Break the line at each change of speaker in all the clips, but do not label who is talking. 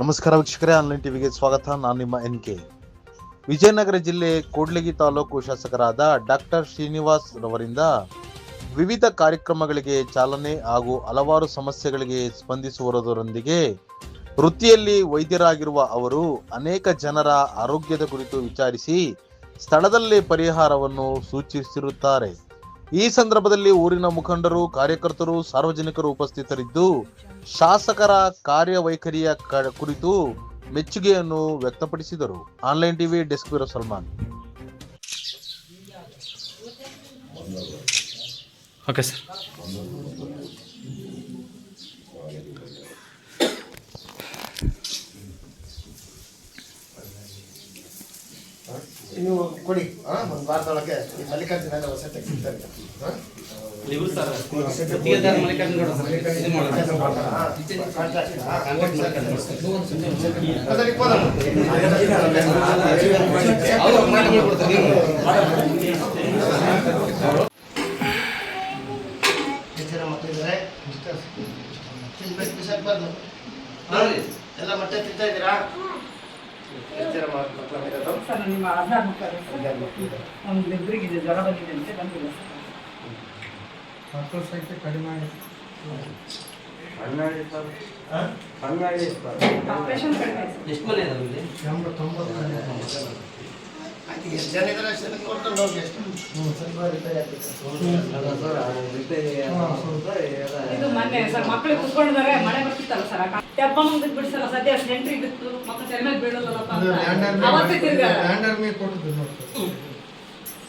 ನಮಸ್ಕಾರ ವೀಕ್ಷಕರೇ, ಆನ್ಲೈನ್ ಟಿವಿಗೆ ಸ್ವಾಗತ. ನಾನು ನಿಮ್ಮ NK. ವಿಜಯನಗರ ಜಿಲ್ಲೆ ಕೂಡ್ಲಿಗಿ ತಾಲೂಕು ಶಾಸಕರಾದ ಡಾಕ್ಟರ್ ಶ್ರೀನಿವಾಸ್ ರವರಿಂದ ವಿವಿಧ ಕಾರ್ಯಕ್ರಮಗಳಿಗೆ ಚಾಲನೆ ಹಾಗೂ ಹಲವಾರು ಸಮಸ್ಯೆಗಳಿಗೆ ಸ್ಪಂದಿಸುವುದರೊಂದಿಗೆ ವೃತ್ತಿಯಲ್ಲಿ ವೈದ್ಯರಾಗಿರುವ ಅವರು ಅನೇಕ ಜನರ ಆರೋಗ್ಯದ ಕುರಿತು ವಿಚಾರಿಸಿ ಸ್ಥಳದಲ್ಲೇ ಪರಿಹಾರವನ್ನು ಸೂಚಿಸಿರುತ್ತಾರೆ. ಈ ಸಂದರ್ಭದಲ್ಲಿ ಊರಿನ ಮುಖಂಡರು, ಕಾರ್ಯಕರ್ತರು, ಸಾರ್ವಜನಿಕರು ಉಪಸ್ಥಿತರಿದ್ದು ಶಾಸಕರ ಕಾರ್ಯವೈಖರಿಯ ಕುರಿತು ಮೆಚ್ಚುಗೆಯನ್ನು ವ್ಯಕ್ತಪಡಿಸಿದರು. Online TV desk bureau Salman.
Okay sir.
ನೀವು ಕೊಡಿ, ಒಂದು ವಾರದೊಳಗೆ ಈ ಮಲ್ಲಿಕಾರ್ಜುನ ಹೊಸ ತೆಗಿತಾರೆ. ಮಕ್ಕಳಿದ್ದಾರೆ ಬಿಸಾಕ್ಬಾರ್ದು. ಎಲ್ಲ ಮೊಟ್ಟೆ ತಿಂತಾ ಇದ್ದೀರಾ?
ಸರ್ ನಿಮ್ಮ ಆಧಾರ್ ಮುಖಾಂತರ ಒಂದು ಇಬ್ಬರಿಗಿದೆ ಜ್ವರ ಬಂದಿದೆ ಅಂತ ಬಂದಿಲ್ಲ
ಮಕ್ಕಳ ಸಂಖ್ಯೆ ಕಡಿಮೆ ಆಗಿದೆ.
ಆಪರೇಷನ್ ಕಡಿಮೆ
ಎಷ್ಟು ಮನೆ ಇದೆ?
90 ಆಯ್ತು. ಎಷ್ಟು ಜನ ಇದ್ದಾರೆ ಅಷ್ಟು ಜನಕ್ಕೆ ಕೊಡ್ಕೊಂಡು ಹೋಗಿ. ಎಷ್ಟು ಸ್ವಲ್ಪ ರಿಪೇರಿ ಆಗ್ತದೆ.
ಇದು ಮೊನ್ನೆ ಸರ್ ಮಕ್ಕಳಿಗೆ ಕುತ್ಕೊಂಡಿದ್ದಾರೆ, ಮಳೆ ಬರ್ತಿತ್ತಲ್ಲ ಸರ್, ತೆಪ್ಪ ಮುಂದೆ ಬಿಡಿಸಲ್ಲ ಸದ್ಯ ಸೆಂಟ್ರಿಗೆ ಬಿತ್ತು, ಮಕ್ಕಳು ಸರಿ ಮೇಲೆ ಬೀಳಲ್ಲಪ್ಪ ಅಂತ ಅವತ್ತೇ ತಿರ್ಗಾ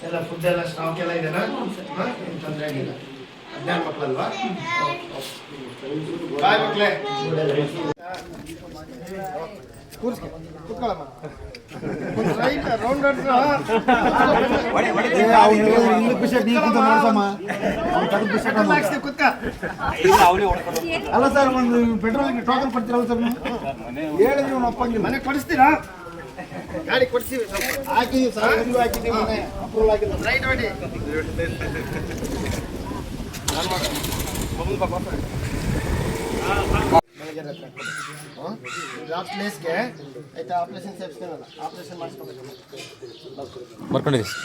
ಎಲ್ಲ ಫುಡ್ ಎಲ್ಲ ಸ್ಟಾಕ್ ಎಲ್ಲ ಇದೆನಾ? ಏನು ತೊಂದರೆ ಆಗಿಲ್ಲ. 14 ಮಕ್ಕಳಲ್ವಾ? ಬಾಯ್ ಮಕ್ಕಳೇ, ಕೂತ್ಕೊಳ್ಳಮ್ಮ. ರೈಟ್ ರೌಂಡ್ ಅಲ್ಲ ಸರ್, ಒಂದು ಪೆಟ್ರೋಲ್ಗೆ ಟೋಕನ್ ಕೊಡ್ತೀರಲ್ಲ ಸರ್? ಹೇಳಿದ್ರಿ ನೀವು ಒಪ್ಪಂಗಿಲ್ಲ. ಮನೆ ಕೊಡಿಸ್ತೀರಾ? ಗಾಡಿ ಕೊಡ್ತೀವಿ, ಹಾಕಿದೀವಿ ಸರ್, ನಿಮಗೂ ಹಾಕಿದ್ದೀವಿ. ಮನೆ ಅಪ್ರೂವಲ್ ಆಗಿಲ್ಲ. ರೈಟ್ ಮಾಡಿ ಲಾಸ್ಟ್ ಪ್ಲೇಸ್ಗೆ ಆಯ್ತಾ? ಆಪರೇಷನ್ ಸೇರಿಸ್ತೀನಲ್ಲ, ಆಪರೇಷನ್ ಮಾಡಿಸ್ಕೊಬೇಕು.
ಬರ್ಕೊಂಡಿದ್ದೀವಿ.